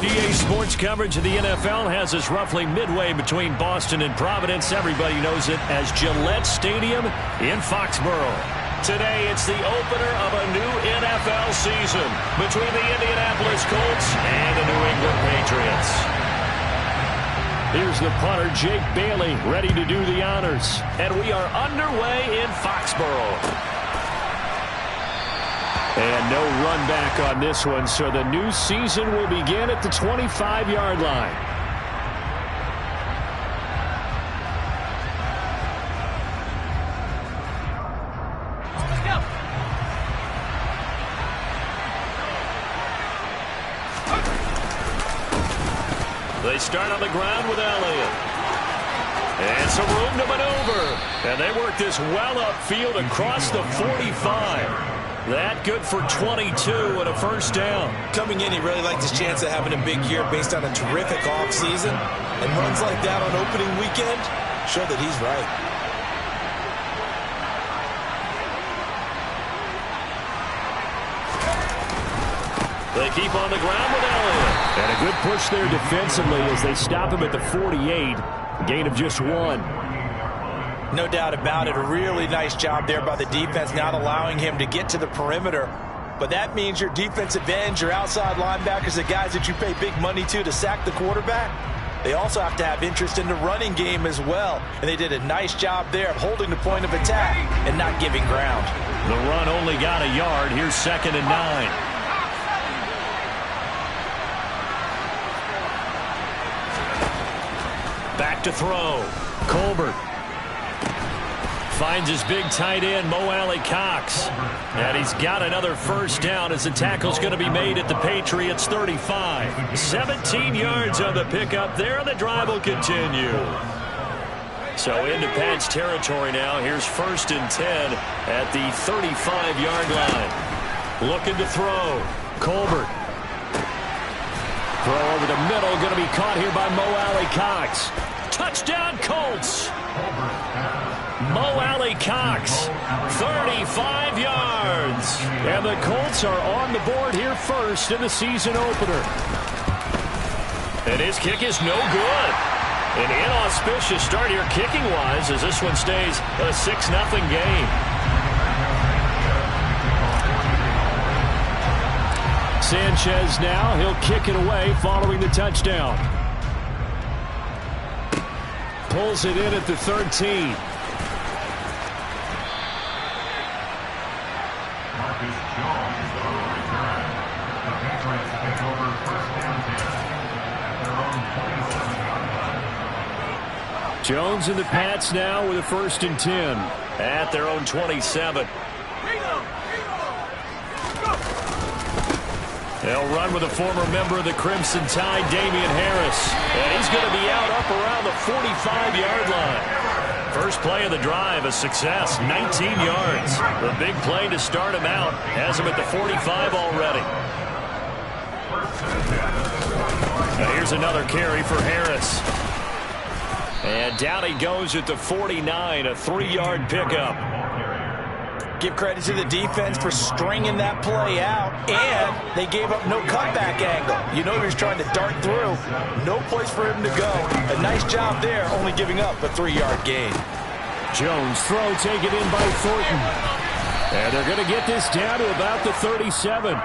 EA Sports coverage of the NFL has us roughly midway between Boston and Providence. Everybody knows it as Gillette Stadium in Foxborough. Today, it's the opener of a new NFL season between the Indianapolis Colts and the New England Patriots. Here's the punter, Jake Bailey, ready to do the honors. And we are underway in Foxborough. And no run back on this one, so the new season will begin at the 25-yard line. They start on the ground with Elliott. And some room to maneuver. And they work this well upfield across the 45. That good for 22 and a first down. Coming in, he really liked his chance of having a big year based on a terrific offseason. And runs like that on opening weekend show that he's right. They keep on the ground with Elliott. And a good push there defensively as they stop him at the 48. Gain of just 1. No doubt about it. A really nice job there by the defense, not allowing him to get to the perimeter. But that means your defensive ends, your outside linebackers, the guys that you pay big money to sack the quarterback, they also have to have interest in the running game as well. And they did a nice job there of holding the point of attack and not giving ground. The run only got a yard. Here's 2nd and 9. Back to throw. Colbert finds his big tight end, Mo Alley-Cox. And he's got another first down as the tackle's going to be made at the Patriots' 35. 17 yards on the pickup there, and the drive will continue. So into Pat's territory now. Here's 1st and 10 at the 35-yard line. Looking to throw. Colbert. Throw over the middle, going to be caught here by Mo Alley-Cox. Touchdown, Colts. Mo Alley-Cox, 35 yards. And the Colts are on the board here first in the season opener. And his kick is no good. An inauspicious start here kicking-wise as this one stays a 6-0 game. Sanchez now, he'll kick it away following the touchdown. Pulls it in at the 13. Jones and the Pats now with a 1st and 10 at their own 27. They'll run with a former member of the Crimson Tide, Damian Harris. And he's going to be out up around the 45-yard line. First play of the drive, a success, 19 yards. The big play to start him out has him at the 45 already. Now here's another carry for Harris. And down he goes at the 49, a 3-yard pickup. Give credit to the defense for stringing that play out, and they gave up no cutback angle. You know he was trying to dart through. No place for him to go. A nice job there, only giving up a 3-yard gain. Jones throw taken in by Thornton. And they're going to get this down to about the 37.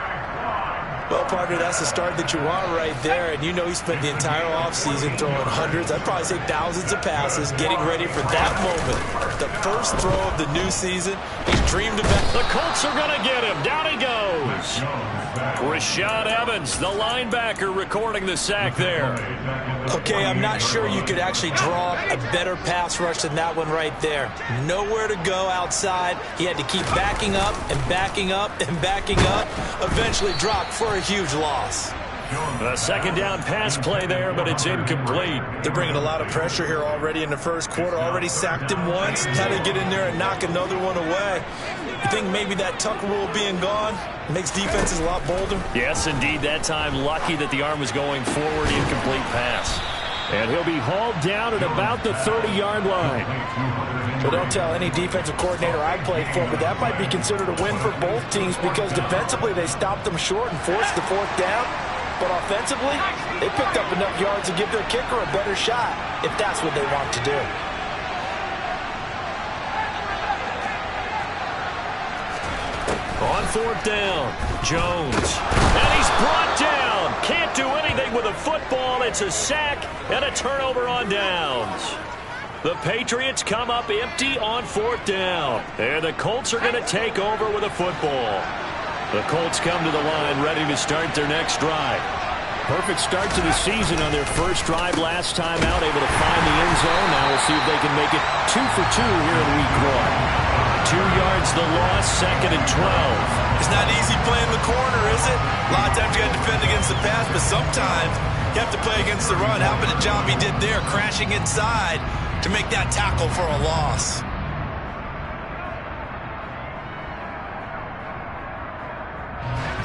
Well, partner, that's the start that you want right there. And you know he spent the entire offseason throwing hundreds, I'd probably say thousands of passes, getting ready for that moment. The first throw of the new season, he's dreamed about. The Colts are going to get him. Down he goes. Rashad Evans, the linebacker, recording the sack there. Okay, I'm not sure you could actually draw a better pass rush than that one right there. Nowhere to go outside. He had to keep backing up and backing up and backing up. Eventually dropped for a huge loss. A 2nd down pass play there, but it's incomplete. They're bringing a lot of pressure here already in the first quarter. Already sacked him once. How to get in there and knock another one away. You think maybe that tuck rule being gone makes defenses a lot bolder? Yes, indeed. That time lucky that the arm was going forward. Incomplete pass. And he'll be hauled down at about the 30-yard line. But don't tell any defensive coordinator I played for, but that might be considered a win for both teams because defensively they stopped them short and forced the 4th down. But offensively, they picked up enough yards to give their kicker a better shot if that's what they want to do. On fourth down, Jones. And he's brought down. Can't do anything with a football. It's a sack and a turnover on downs. The Patriots come up empty on fourth down. And the Colts are going to take over with a football. The Colts come to the line ready to start their next drive. Perfect start to the season on their first drive last time out, able to find the end zone. Now we'll see if they can make it 2 for 2 here in week 1. 2 yards the loss, 2nd and 12. It's not easy playing the corner, is it? A lot of times you got to defend against the pass, but sometimes you have to play against the run. How about the job he did there, crashing inside to make that tackle for a loss?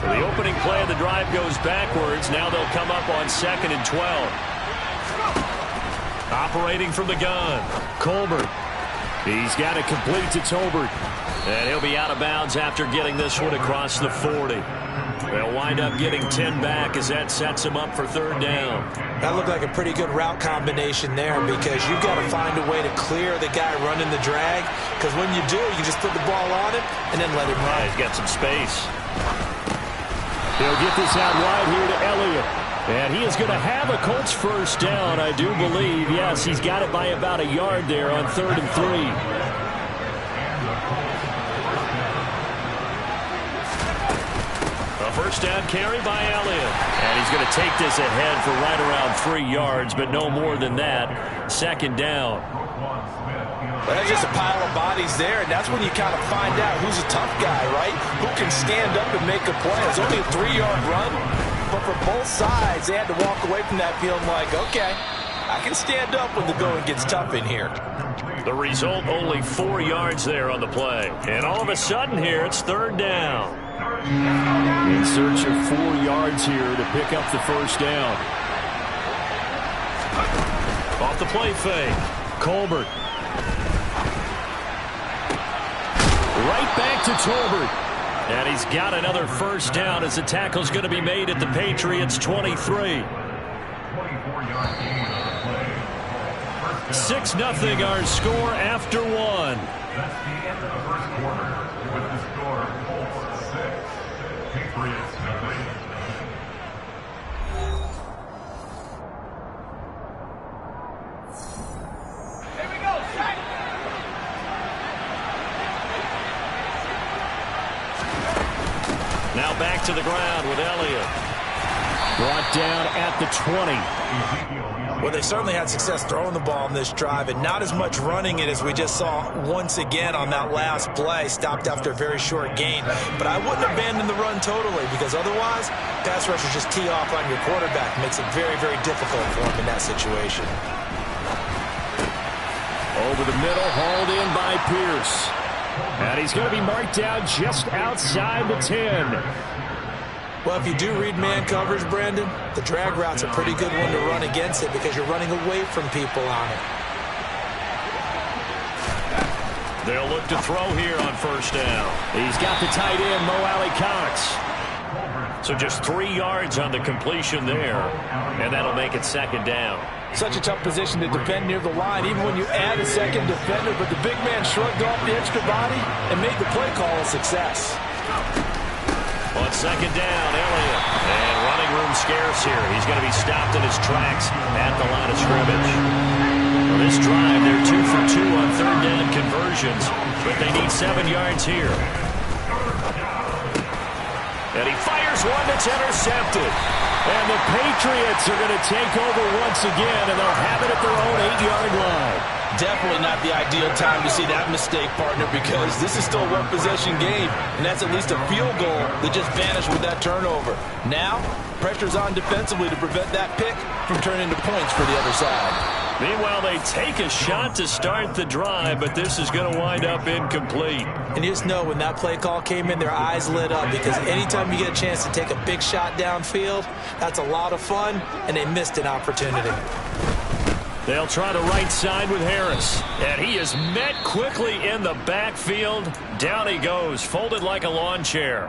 So the opening play of the drive goes backwards. Now they'll come up on 2nd and 12. Operating from the gun, Colbert. He's got it complete to Tolbert. And he'll be out of bounds after getting this one across the 40. They'll wind up getting 10 back as that sets him up for 3rd down. That looked like a pretty good route combination there because you've got to find a way to clear the guy running the drag. Because when you do, you can just put the ball on him and then let him run. Yeah, he's got some space. He'll get this out wide here to Elliott. And he is going to have a Colts first down, I do believe. Yes, he's got it by about a yard there on 3rd and 3. A first down carry by Elliott. And he's going to take this ahead for right around 3 yards, but no more than that. 2nd down. Well, that's just a pile of bodies there, and that's when you kind of find out who's a tough guy, right? Who can stand up and make a play. It's only a 3-yard run, but for both sides, they had to walk away from that feeling like, okay, I can stand up when the going gets tough in here. The result, only 4 yards there on the play. And all of a sudden here, it's 3rd down. In search of 4 yards here to pick up the first down. Off the play fake, Colbert. Right back to Tolbert. And he's got another first down as the tackle's going to be made at the Patriots' 23. 6-0 our score after 1. That's the end of the first quarter with the score Colts 6, Patriots nothing. Here we go, set. Now back to the ground with Elliott. Brought down at the 20. Well, they certainly had success throwing the ball in this drive and not as much running it as we just saw once again on that last play. Stopped after a very short gain. But I wouldn't abandon the run totally because otherwise, pass rushers just tee off on your quarterback. Makes it very, very difficult for him in that situation. Over the middle, hauled in by Pierce. And he's going to be marked down just outside the 10. Well, if you do read man coverage, Brandon, the drag route's a pretty good one to run against it because you're running away from people on it. They'll look to throw here on first down. He's got the tight end, Mo Alley Cox. So just 3 yards on the completion there, and that'll make it 2nd down. Such a tough position to defend near the line, even when you add a second defender, but the big man shrugged off the extra body and made the play call a success. On 2nd down, Elliott. And running room scarce here. He's going to be stopped in his tracks at the line of scrimmage. For this drive, they're 2 for 2 on 3rd down conversions, but they need 7 yards here. And he fires one that's intercepted. And the Patriots are going to take over once again, and they'll have it at their own 8-yard line. Definitely not the ideal time to see that mistake, partner, because this is still a one-possession game, and that's at least a field goal that just vanished with that turnover. Now, pressure's on defensively to prevent that pick from turning into points for the other side. Meanwhile, they take a shot to start the drive, but this is going to wind up incomplete. And you just know when that play call came in, their eyes lit up because anytime you get a chance to take a big shot downfield, that's a lot of fun, and they missed an opportunity. They'll try the right side with Harris. And he is met quickly in the backfield. Down he goes, folded like a lawn chair.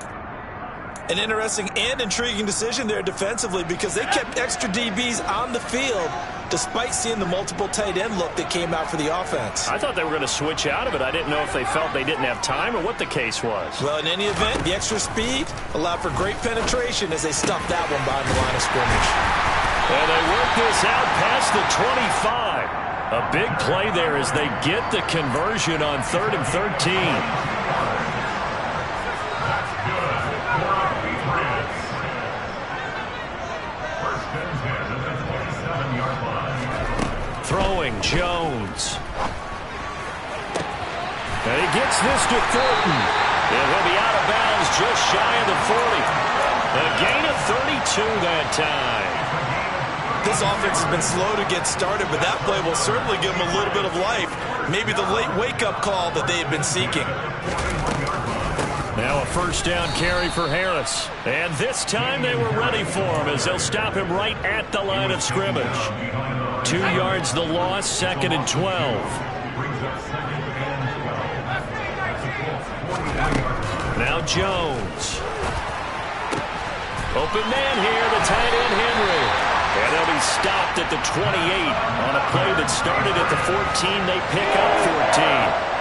An interesting and intriguing decision there defensively because they kept extra DBs on the field despite seeing the multiple tight end look that came out for the offense. I thought they were going to switch out of it. I didn't know if they felt they didn't have time or what the case was. Well, in any event, the extra speed allowed for great penetration as they stuffed that one behind the line of scrimmage. And they work this out past the 25. A big play there as they get the conversion on 3rd and 13. Throwing Jones. And he gets this to Thornton. It will be out of bounds just shy of the 40. A gain of 32 that time. This offense has been slow to get started, but that play will certainly give them a little bit of life. Maybe the late wake-up call that they had been seeking. Now a first down carry for Harris. And this time they were ready for him as they'll stop him right at the line of scrimmage. 2 yards the loss, 2nd and 12. Now Jones. Open man here, the tight end Henry. And they'll be stopped at the 28 on a play that started at the 14. They pick up 14.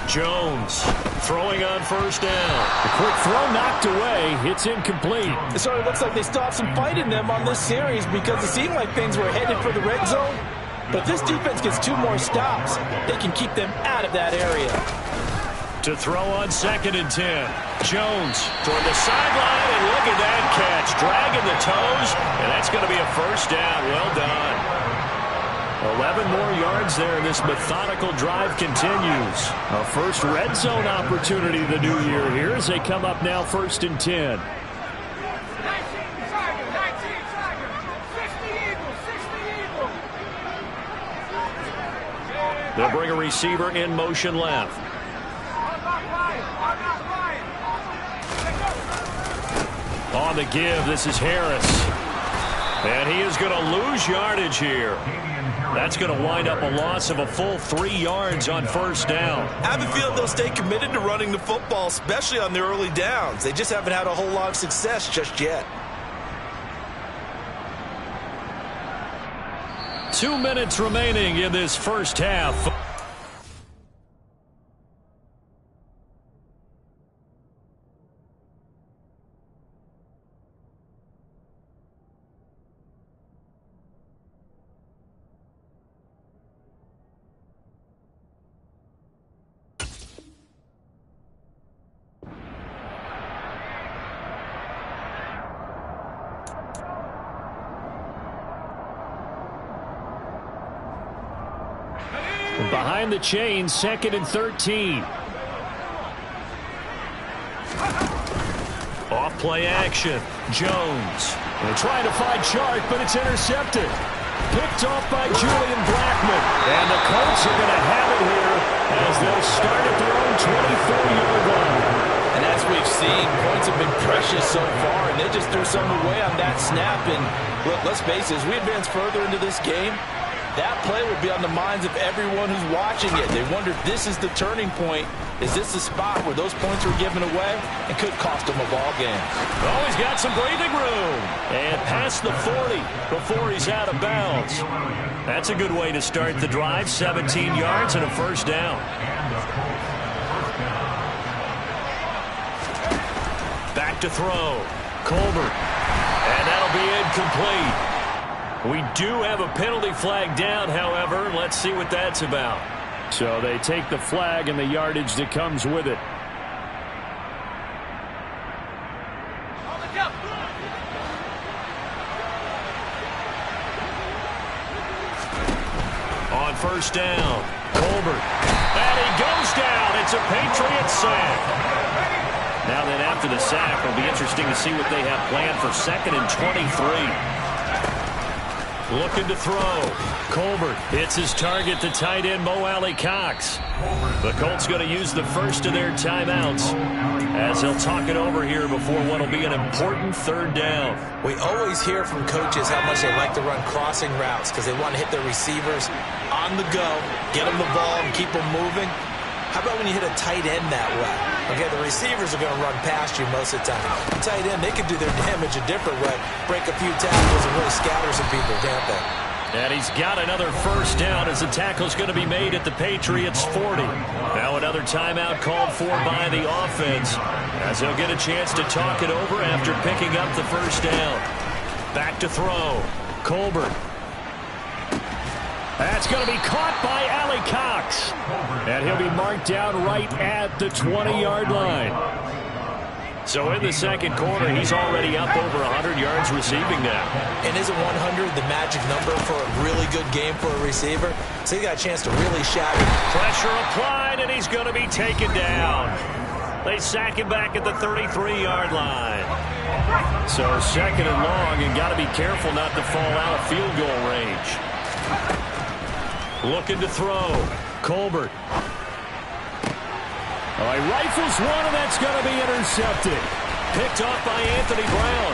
Jones throwing on first down. The quick throw knocked away. It's incomplete. It sort of looks like they still have some fight in them on this series because it seemed like things were headed for the red zone. But this defense gets 2 more stops. They can keep them out of that area. To throw on 2nd and 10. Jones toward the sideline, and look at that catch. Dragging the toes, and that's going to be a first down. Well done. 11 more yards there, and this methodical drive continues. A first red zone opportunity the new year here as they come up now 1st and 10. They'll bring a receiver in motion left. On the give, this is Harris. And he is going to lose yardage here. That's going to wind up a loss of a full 3 yards on first down. I have a feeling they'll stay committed to running the football, especially on the early downs. They just haven't had a whole lot of success just yet. 2 minutes remaining in this first half. Behind the chains, 2nd and 13. Off play action. Jones. They're trying to find Chark, but it's intercepted. Picked off by Julian Blackmon. And the Colts are going to have it here as they'll start at their own 24-yard line. And as we've seen, points have been precious so far, and they just threw some away on that snap. And look, let's face it, as we advance further into this game, that play will be on the minds of everyone who's watching it. They wonder if this is the turning point. Is this the spot where those points were given away and could cost them a ball game? Oh, he's got some breathing room. And past the 40 before he's out of bounds. That's a good way to start the drive. 17 yards and a first down. Back to throw. Colbert. And that'll be incomplete. We do have a penalty flag down, however. Let's see what that's about. So they take the flag and the yardage that comes with it. On first down, Colbert. And he goes down. It's a Patriots sack. Now then, after the sack, it'll be interesting to see what they have planned for 2nd and 23. Looking to throw. Colbert hits his target, the tight end, Mo Alley Cox. The Colts going to use the first of their timeouts. as he'll talk it over here before what will be an important third down. We always hear from coaches how much they like to run crossing routes because they want to hit their receivers on the go, get them the ball, and keep them moving. How about when you hit a tight end that way? Okay, the receivers are going to run past you most of the time. Tight end, they can do their damage a different way, break a few tackles and really scatter some people, can't they? And he's got another first down as the tackle's going to be made at the Patriots' 40. Now another timeout called for by the offense as he'll get a chance to talk it over after picking up the first down. Back to throw. Colbert. That's going to be caught by Allie Cox. And he'll be marked down right at the 20-yard line. So in the second quarter, he's already up over 100 yards receiving now. And isn't 100 the magic number for a really good game for a receiver? So he got a chance to really shout it. Pressure applied, and he's going to be taken down. They sack him back at the 33-yard line. So second and long, and got to be careful not to fall out of field goal range. Looking to throw. Colbert. Oh, he rifles one, and that's going to be intercepted. Picked off by Anthony Brown.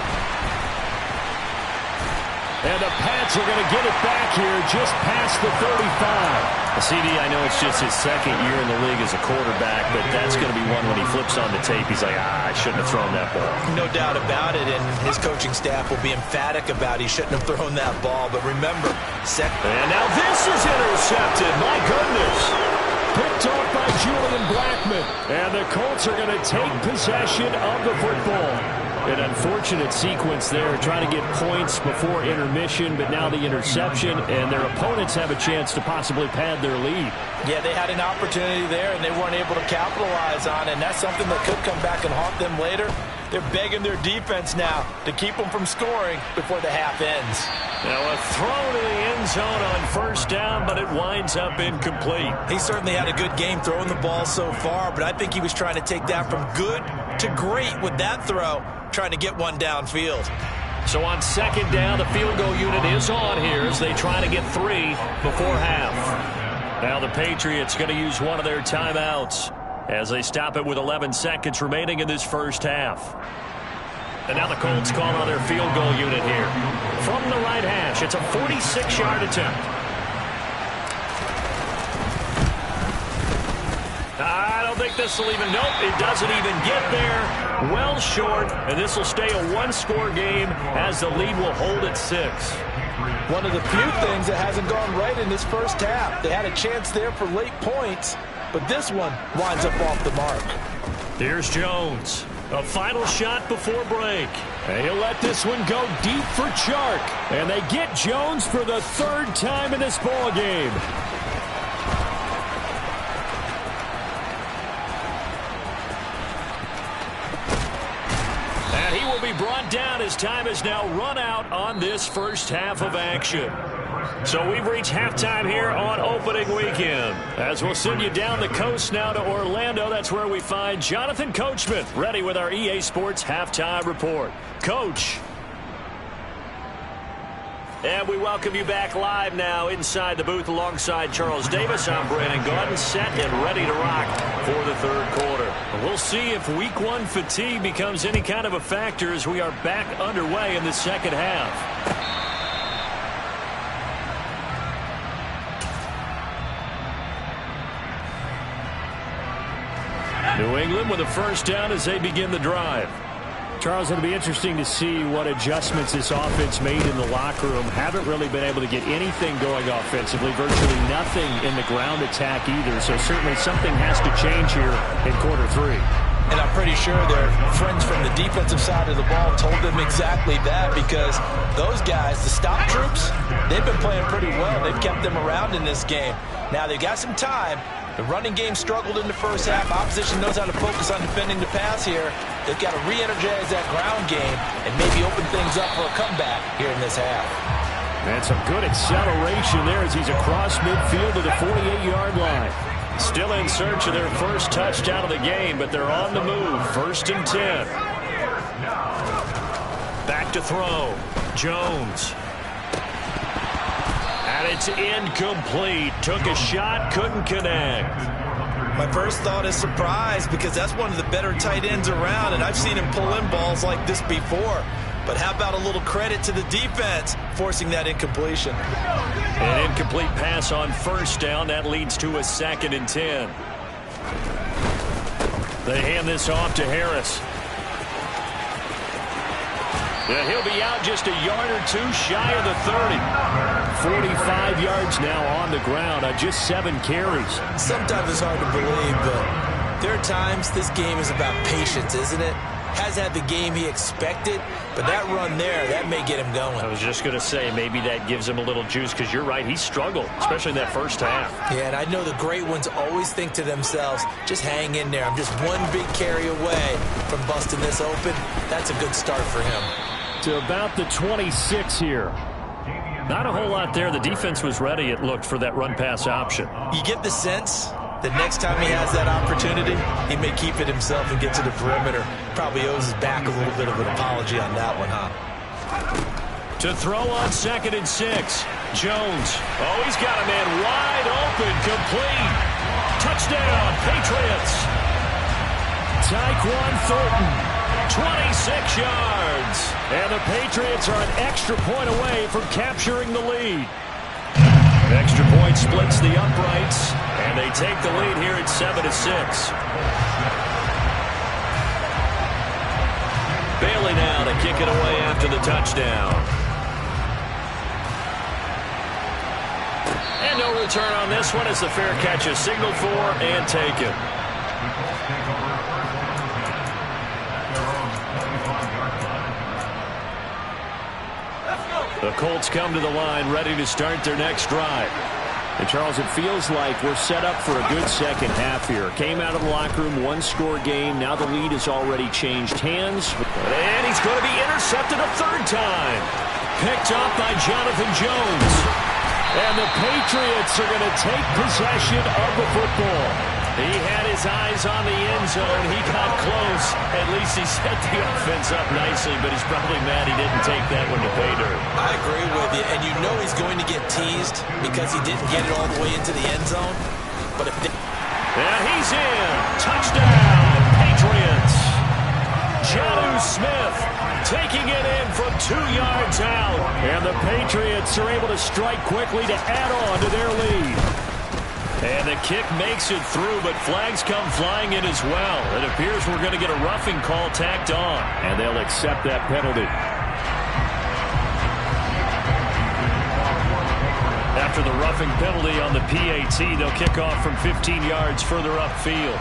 And the Pats are going to get it back here just past the 35. CD, I know it's just his second year in the league as a quarterback, but that's going to be one when he flips on the tape. He's like, I shouldn't have thrown that ball. No doubt about it, and his coaching staff will be emphatic about he shouldn't have thrown that ball. But remember, and now this is intercepted. My goodness. Picked off by Julian Blackman. And the Colts are going to take possession of the football. An unfortunate sequence there, trying to get points before intermission, but now the interception, and their opponents have a chance to possibly pad their lead. Yeah, they had an opportunity there, and they weren't able to capitalize on it, and that's something that could come back and haunt them later. They're begging their defense now to keep them from scoring before the half ends. Now a throw to the end zone on first down, but it winds up incomplete. He certainly had a good game throwing the ball so far, but I think he was trying to take that from good to great with that throw, trying to get one downfield. So on second down, the field goal unit is on here as they try to get 3 before half. Now the Patriots going to use one of their timeouts as they stop it with 11 seconds remaining in this first half. And now the Colts call on their field goal unit here. From the right hash, it's a 46-yard attempt. I don't think this will even, nope, it doesn't even get there. Well short, and this will stay a one-score game as the lead will hold at 6. One of the few things that hasn't gone right in this first half. They had a chance there for late points, but this one winds up off the mark. Here's Jones. A final shot before break. And he'll let this one go deep for Chark. And they get Jones for the 3rd time in this ball game. And he will be brought down as time is now run out on this first half of action. So we've reached halftime here on opening weekend. As we'll send you down the coast now to Orlando, that's where we find Jonathan Coachman ready with our EA Sports halftime report. Coach. And we welcome you back live now inside the booth alongside Charles Davis. I'm Brandon Gaudin, set and ready to rock for the third quarter. We'll see if week 1 fatigue becomes any kind of a factor as we are back underway in the second half. New England with a first down as they begin the drive. Charles, it'll be interesting to see what adjustments this offense made in the locker room. Haven't really been able to get anything going offensively. Virtually nothing in the ground attack either. So certainly something has to change here in quarter 3. And I'm pretty sure their friends from the defensive side of the ball told them exactly that, because those guys, the stop troops, they've been playing pretty well. They've kept them around in this game. Now they've got some time. The running game struggled in the first half. Opposition knows how to focus on defending the pass here. They've got to re-energize that ground game and maybe open things up for a comeback here in this half. And some good acceleration there as he's across midfield to the 48-yard line. Still in search of their first touchdown of the game, but they're on the move. 1st and 10. Back to throw. Jones. And it's incomplete. Took a shot, couldn't connect. My first thought is surprise, because that's one of the better tight ends around, and I've seen him pull in balls like this before. But how about a little credit to the defense forcing that incompletion? An incomplete pass on first down. That leads to a 2nd and 10. They hand this off to Harris. Yeah, he'll be out just a yard or two shy of the 30. 45 yards now on the ground on just 7 carries. Sometimes it's hard to believe, but there are times this game is about patience, isn't it? Has had the game he expected, but that run there, that may get him going. I was just going to say, maybe that gives him a little juice, because you're right, he struggled, especially in that first half. Yeah, and I know the great ones always think to themselves, just hang in there. I'm just one big carry away from busting this open. That's a good start for him. To about the 26 here. Not a whole lot there. The defense was ready, it looked, for that run-pass option. You get the sense that next time he has that opportunity, he may keep it himself and get to the perimeter. Probably owes his back a little bit of an apology on that one, huh? To throw on 2nd and 6. Jones. Oh, he's got a man wide open, complete. Touchdown, Patriots. Tyquan Thornton, 26 yards. And the Patriots are an extra point away from capturing the lead. Extra point splits the uprights, and they take the lead here at 7-6. Bailey now to kick it away after the touchdown. And no return on this one as the fair catch is signaled for and taken. The Colts come to the line ready to start their next drive. And Charles, it feels like we're set up for a good second half here. Came out of the locker room, 1-score game. Now the lead has already changed hands. And he's going to be intercepted a 3rd time. Picked off by Jonathan Jones. And the Patriots are going to take possession of the football. He had his eyes on the end zone. He got close. At least he set the offense up nicely, but he's probably mad he didn't take that one to pay dirt. I agree with you, and you know he's going to get teased because he didn't get it all the way into the end zone. But if and he's in. Touchdown, Patriots. Jonnu Smith taking it in from 2 yards out. And the Patriots are able to strike quickly to add on to their lead. And the kick makes it through, but flags come flying in as well. It appears we're going to get a roughing call tacked on, and they'll accept that penalty. After the roughing penalty on the PAT, they'll kick off from 15 yards further upfield.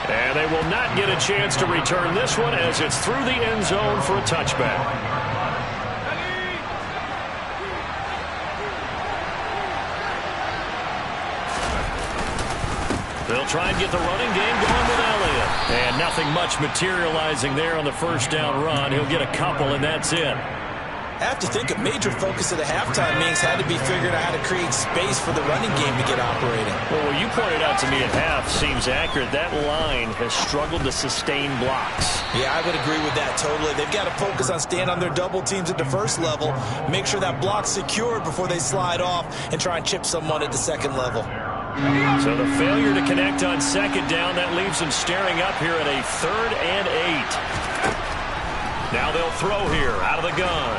And they will not get a chance to return this one as it's through the end zone for a touchback. They'll try and get the running game going with Elliott. And nothing much materializing there on the first down run. He'll get a couple, and that's it. I have to think a major focus of the halftime meetings had to be figuring out how to create space for the running game to get operating. Well, what you pointed out to me at half seems accurate. That line has struggled to sustain blocks. Yeah, I would agree with that totally. They've got to focus on staying on their double teams at the first level, make sure that block's secured before they slide off, and try and chip someone at the second level. So the failure to connect on 2nd down, that leaves them staring up here at a 3rd and 8. Now they'll throw here out of the gun.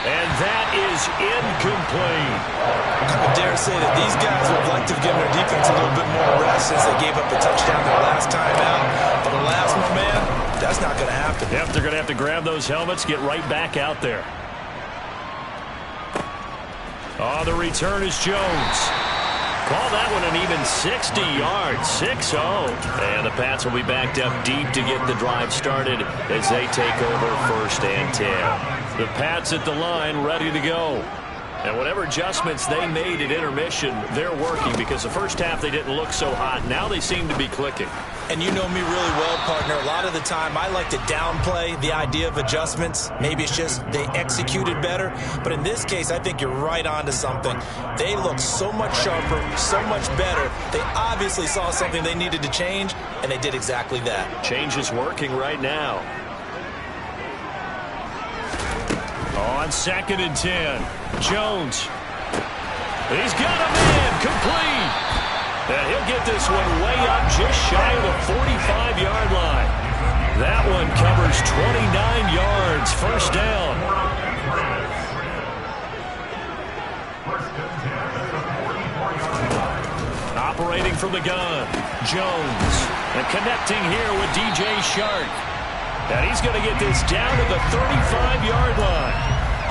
And that is incomplete. I would dare say that these guys would like to have given their defense a little bit more rest since they gave up a touchdown their last time out. But alas, my man, that's not going to happen. Yep, they're going to have to grab those helmets, get right back out there. Oh, the return is Jones. Call that one an even 60 yards, 6-0. And the Pats will be backed up deep to get the drive started as they take over 1st and 10. The Pats at the line ready to go. And whatever adjustments they made at intermission, they're working because the first half they didn't look so hot. Now they seem to be clicking. And you know me really well, partner. A lot of the time I like to downplay the idea of adjustments. Maybe it's just they executed better. But in this case, I think you're right on to something. They look so much sharper, so much better. They obviously saw something they needed to change, and they did exactly that. Change is working right now. On 2nd and 10, Jones. He's got a man complete. And he'll get this one way up just shy of the 45-yard line. That one covers 29 yards. First down. Operating from the gun, Jones. And connecting here with DJ Shark. And he's going to get this down to the 35-yard line.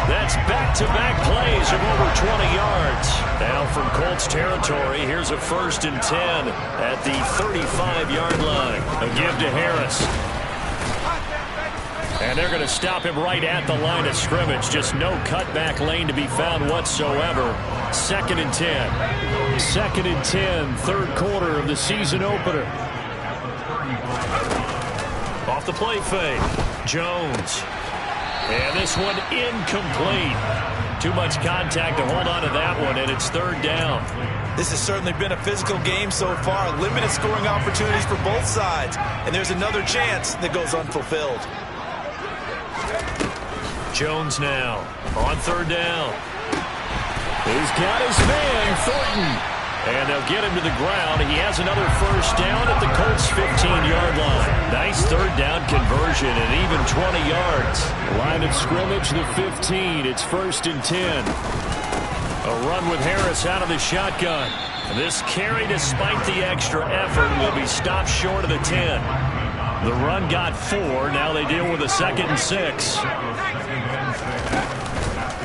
That's back-to-back plays of over 20 yards. Now from Colts territory, here's a 1st and 10 at the 35-yard line. A give to Harris. And they're going to stop him right at the line of scrimmage. Just no cutback lane to be found whatsoever. 2nd and 10. 2nd and 10, third quarter of the season opener. Off the play fake, Jones. And this one incomplete. Too much contact to hold on to that one, and it's 3rd down. This has certainly been a physical game so far. Limited scoring opportunities for both sides. And there's another chance that goes unfulfilled. Jones now on 3rd down. He's got his man, Thornton. And they'll get him to the ground. He has another 1st down at the Colts' 15-yard line. Nice 3rd down conversion and even 20 yards. Line of scrimmage, the 15. It's 1st and 10. A run with Harris out of the shotgun. This carry, despite the extra effort, will be stopped short of the 10. The run got 4. Now they deal with a 2nd and 6.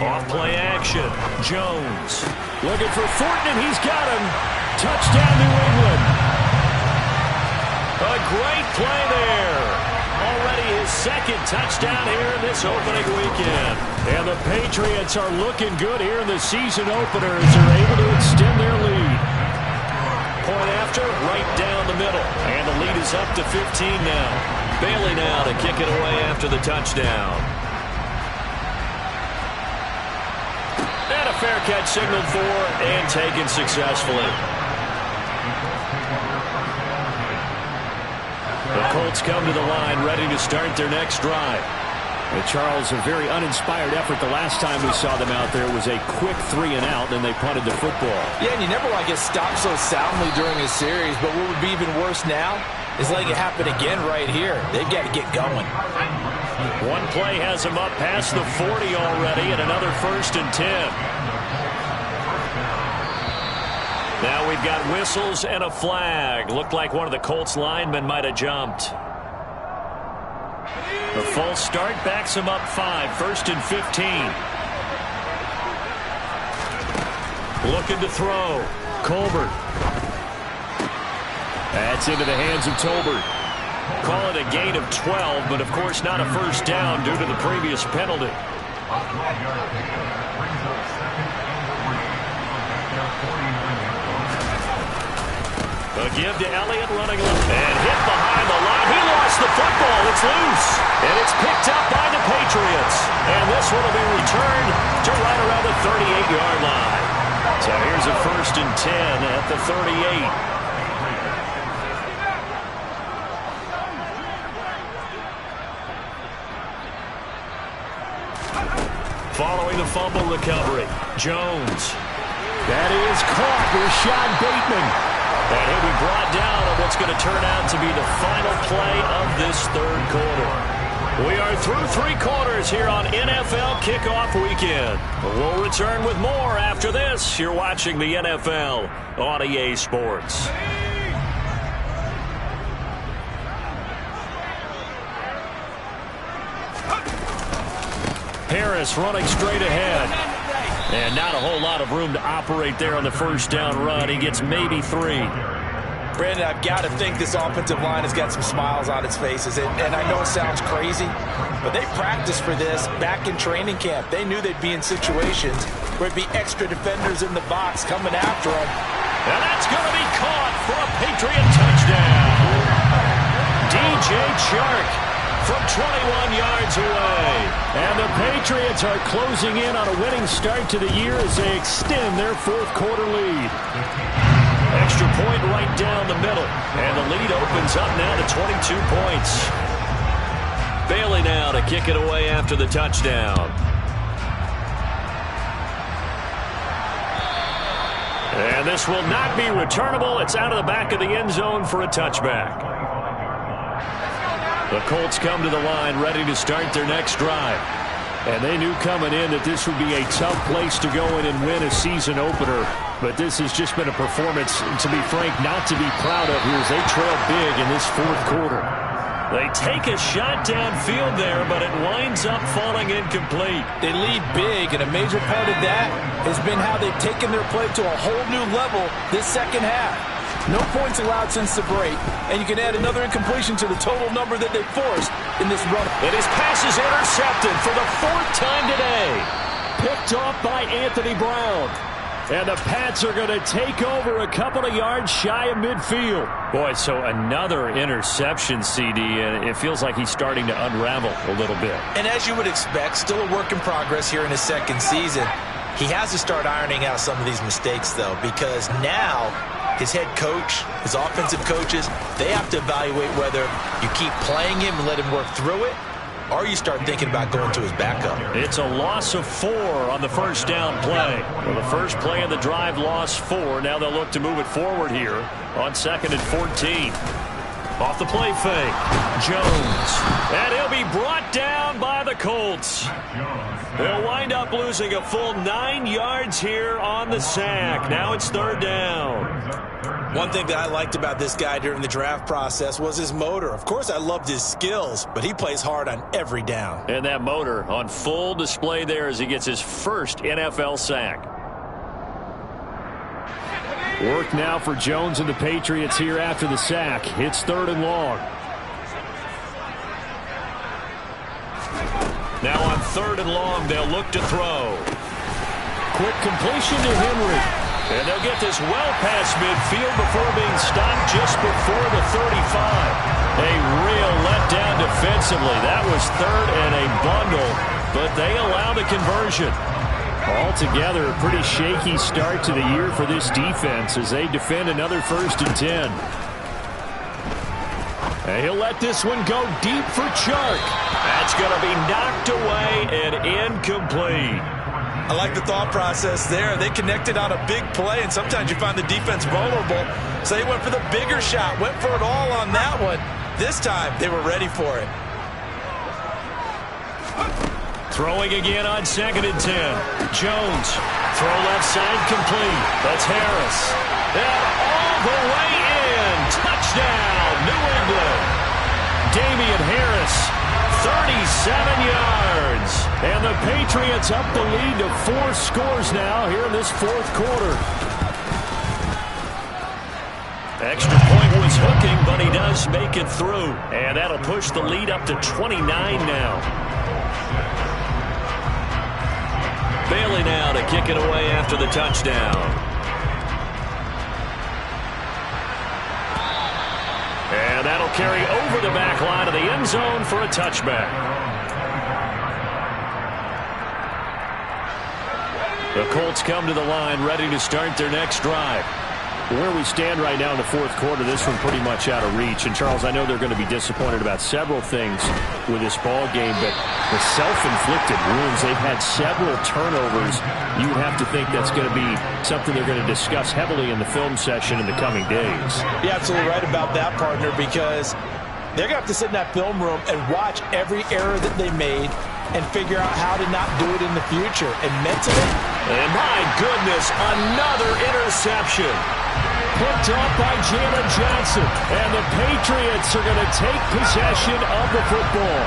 Off play action. Jones looking for Thornton, and he's got him. Touchdown, New England. A great play there. Already his 2nd touchdown here in this opening weekend. And the Patriots are looking good here in the season opener as they're able to extend their lead. Point after, right down the middle. And the lead is up to 15 now. Bailey now to kick it away after the touchdown. And a fair catch signaled for and taken successfully. The Colts come to the line ready to start their next drive. Charles, a very uninspired effort the last time we saw them out there was a quick 3 and out, then they punted the football. Yeah, and you never want to get stopped so soundly during a series, but what would be even worse now is letting it happen again right here. They've got to get going. One play has them up past the 40 already, and another 1st and 10. Now we've got whistles and a flag. Looked like one of the Colts linemen might have jumped. The false start backs him up 5, 1st and 15. Looking to throw. Colbert. That's into the hands of Tolbert. Call it a gain of 12, but of course not a 1st down due to the previous penalty. A give to Elliott running left and hit behind the line. He lost the football. It's loose. And it's picked up by the Patriots. And this one will be returned to right around the 38-yard line. So here's a 1st and 10 at the 38. Following the fumble recovery, Jones. That is caught. Rashad Bateman. And he'll be brought down on what's going to turn out to be the final play of this 3rd quarter. We are through 3 quarters here on NFL Kickoff Weekend. We'll return with more after this. You're watching the NFL on EA Sports. Harris running straight ahead. And not a whole lot of room to operate there on the 1st down run. He gets maybe 3. Brandon, I've got to think this offensive line has got some smiles on its faces. And I know it sounds crazy, but they practiced for this back in training camp. They knew they'd be in situations where it'd be extra defenders in the box coming after them. And that's going to be caught for a Patriot touchdown. DJ Chark from 21 yards away. And the Patriots are closing in on a winning start to the year as they extend their 4th quarter lead. Extra point right down the middle. And the lead opens up now to 22 points. Bailey now to kick it away after the touchdown. And this will not be returnable. It's out of the back of the end zone for a touchback. The Colts come to the line ready to start their next drive. And they knew coming in that this would be a tough place to go in and win a season opener. But this has just been a performance, to be frank, not to be proud of here as they trail big in this fourth quarter. They take a shot downfield there, but it winds up falling incomplete. They lead big, and a major part of that has been how they've taken their play to a whole new level this second half. No points allowed since the break, and you can add another incompletion to the total number that they forced in this run. And his pass is intercepted for the fourth time today. Picked off by Anthony Brown. And the Pats are going to take over a couple of yards shy of midfield. Boy, so another interception, CD, and it feels like he's starting to unravel a little bit. And as you would expect, still a work in progress here in his second season. He has to start ironing out some of these mistakes, though, because now his head coach, his offensive coaches, they have to evaluate whether you keep playing him and let him work through it, or you start thinking about going to his backup. It's a loss of 4 on the first down play. Well, the first play of the drive lost 4. Now they'll look to move it forward here on 2nd and 14. Off the play fake, Jones. And he'll be brought down by the Colts. They'll wind up losing a full 9 yards here on the sack. Now it's 3rd down. One thing that I liked about this guy during the draft process was his motor. Of course, I loved his skills, but he plays hard on every down. And that motor on full display there as he gets his first NFL sack. Work now for Jones and the Patriots here after the sack. It's 3rd and long. Now on 3rd and long, they'll look to throw. Quick completion to Henry. And they'll get this well past midfield before being stopped just before the 35. A real letdown defensively. That was 3rd and a bundle, but they allow the conversion. Altogether, a pretty shaky start to the year for this defense as they defend another 1st and 10. And he'll let this one go deep for Chark. That's going to be knocked away and incomplete. I like the thought process there. They connected on a big play, and sometimes you find the defense vulnerable. So they went for the bigger shot, went for it all on that one. This time, they were ready for it. Throwing again on 2nd and 10. Jones, throw left side complete. That's Harris. And all the way in. Touchdown, New England. Damian Harris, 37 yards. And the Patriots up the lead to 4 scores now here in this 4th quarter. Extra point was hooking, but he does make it through. And that'll push the lead up to 29 now. Bailey now to kick it away after the touchdown. And that'll carry over the back line of the end zone for a touchback. The Colts come to the line ready to start their next drive. Where we stand right now in the 4th quarter, this one pretty much out of reach. And, Charles, I know they're going to be disappointed about several things with this ball game, but the self-inflicted wounds, they've had several turnovers. You would have to think that's going to be something they're going to discuss heavily in the film session in the coming days. You're absolutely right about that, partner, because they're going to have to sit in that film room and watch every error that they made and figure out how to not do it in the future. And mentally, and my goodness, another interception. Picked off by Jalen Johnson. And the Patriots are going to take possession of the football.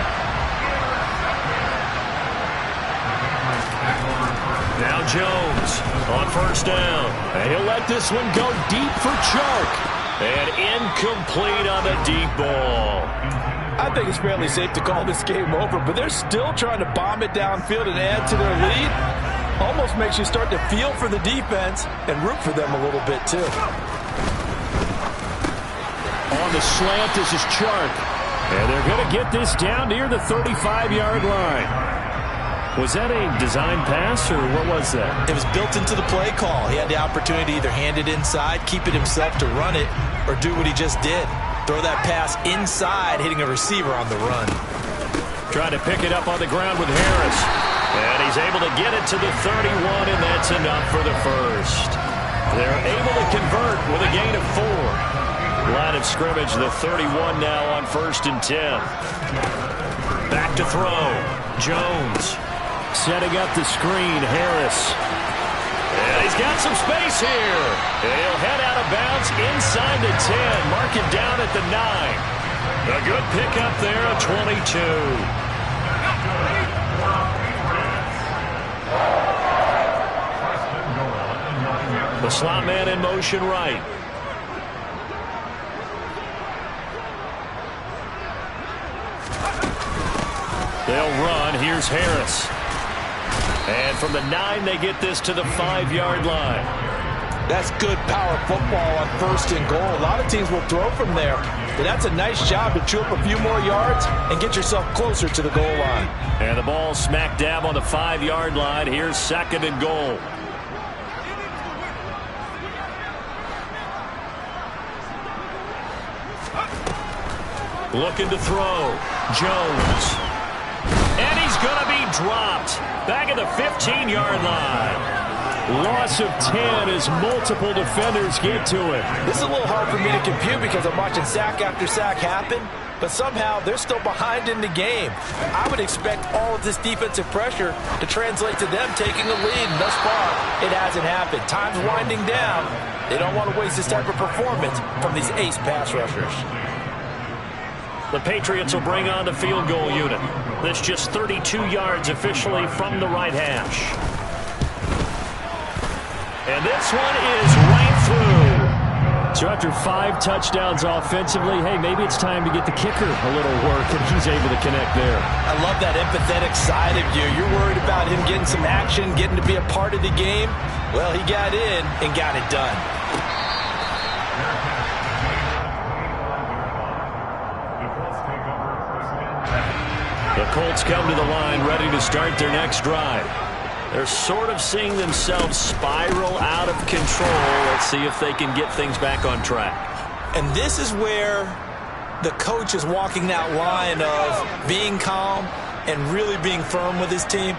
Now Jones on 1st down. And he'll let this one go deep for Chark. And incomplete on the deep ball. I think it's fairly safe to call this game over, but they're still trying to bomb it downfield and add to their lead. Almost makes you start to feel for the defense and root for them a little bit, too. On the slant, this is Chark. And they're going to get this down near the 35-yard line. Was that a design pass, or what was that? It was built into the play call. He had the opportunity to either hand it inside, keep it himself to run it, or do what he just did. Throw that pass inside, hitting a receiver on the run. Trying to pick it up on the ground with Harris. And he's able to get it to the 31, and that's enough for the first. They're able to convert with a gain of 4. Line of scrimmage, the 31 now on 1st and 10. Back to throw. Jones setting up the screen. Harris. And he's got some space here. And he'll head out of bounds inside the 10. Mark it down at the 9. A good pickup there, a 22. The slot man in motion right. They'll run. Here's Harris. And from the 9, they get this to the 5-yard line. That's good power football on 1st and goal. A lot of teams will throw from there. But that's a nice job to chew up a few more yards and get yourself closer to the goal line. And the ball smack dab on the 5-yard line. Here's 2nd and goal. Looking to throw. Jones. And he's going to be dropped. Back at the 15-yard line. Loss of 10 as multiple defenders get to it. This is a little hard for me to compute because I'm watching sack after sack happen, but somehow they're still behind in the game. I would expect all of this defensive pressure to translate to them taking a lead, and thus far, it hasn't happened. Time's winding down. They don't want to waste this type of performance from these ace pass rushers. The Patriots will bring on the field goal unit. This just 32 yards officially from the right hash. And this one is right through. So after 5 touchdowns offensively, hey, maybe it's time to get the kicker a little work, and he's able to connect there. I love that empathetic side of you. You're worried about him getting some action, getting to be a part of the game. Well, he got in and got it done. The Colts come to the line ready to start their next drive. They're sort of seeing themselves spiral out of control. Let's see if they can get things back on track. And this is where the coach is walking that line of being calm and really being firm with his team.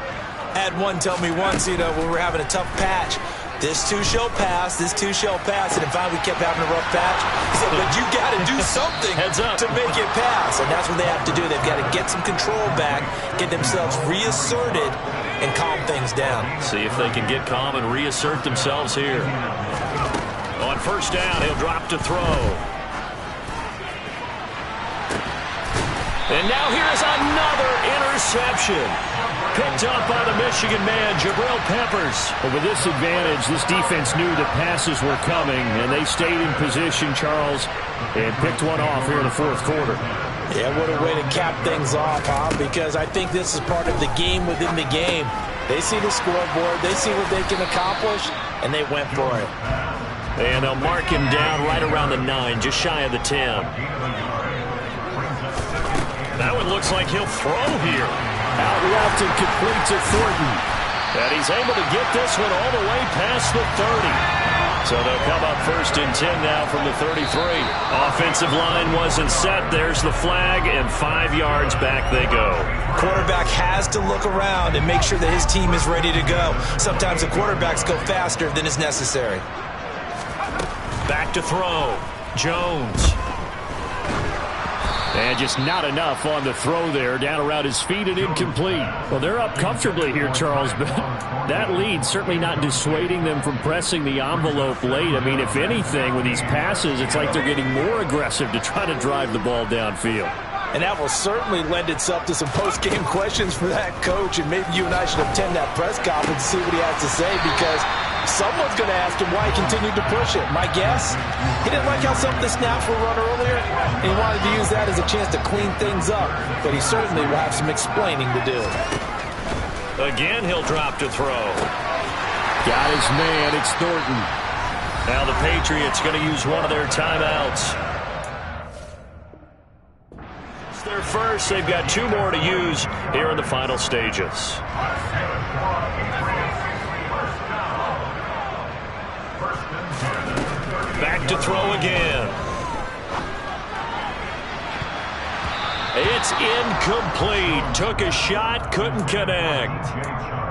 I had one tell me once, when we were having a tough patch, this too shall pass, this too shall pass, and in fact we kept having a rough patch. He said, but you got to do something to make it pass, and that's what they have to do. They've got to get some control back, get themselves reasserted, and calm things down. See if they can get calm and reassert themselves here. On 1st down, he'll drop to throw. And now here's another interception. Picked up by the Michigan man, Jabril Peppers. Well, with this advantage, this defense knew that passes were coming, and they stayed in position, Charles, and picked one off here in the 4th quarter. Yeah, what a way to cap things off, huh? Because I think this is part of the game within the game. They see the scoreboard, they see what they can accomplish, and they went for it. And they'll mark him down right around the 9, just shy of the 10. That one looks like he'll throw here. Out left and complete to Thornton. And he's able to get this one all the way past the 30. So they'll come up 1st and 10 now from the 33. Offensive line wasn't set. There's the flag, and 5 yards back they go. Quarterback has to look around and make sure that his team is ready to go. Sometimes the quarterbacks go faster than is necessary. Back to throw. Jones. And just not enough on the throw there. Down around his feet and incomplete. Well, they're up comfortably here, Charles, but that lead certainly not dissuading them from pressing the envelope late. I mean, if anything, with these passes, it's like they're getting more aggressive to try to drive the ball downfield. And that will certainly lend itself to some post-game questions for that coach. And maybe you and I should attend that press conference to see what he has to say, because someone's going to ask him why he continued to push it. My guess, he didn't like how some of the snaps were run earlier, and he wanted to use that as a chance to clean things up. But he certainly will have some explaining to do. Again, he'll drop to throw. Got his man. It's Thornton. Now the Patriots going to use one of their timeouts. It's their first. They've got 2 more to use here in the final stages. Back to throw again. It's incomplete. Took a shot, couldn't connect.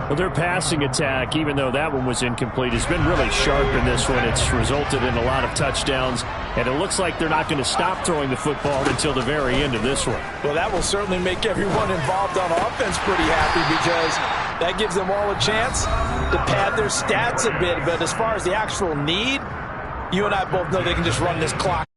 Well, their passing attack, even though that one was incomplete, has been really sharp in this one. It's resulted in a lot of touchdowns, and it looks like they're not going to stop throwing the football until the very end of this one. Well, that will certainly make everyone involved on offense pretty happy, because that gives them all a chance to pad their stats a bit. But as far as the actual need, you and I both know they can just run this clock.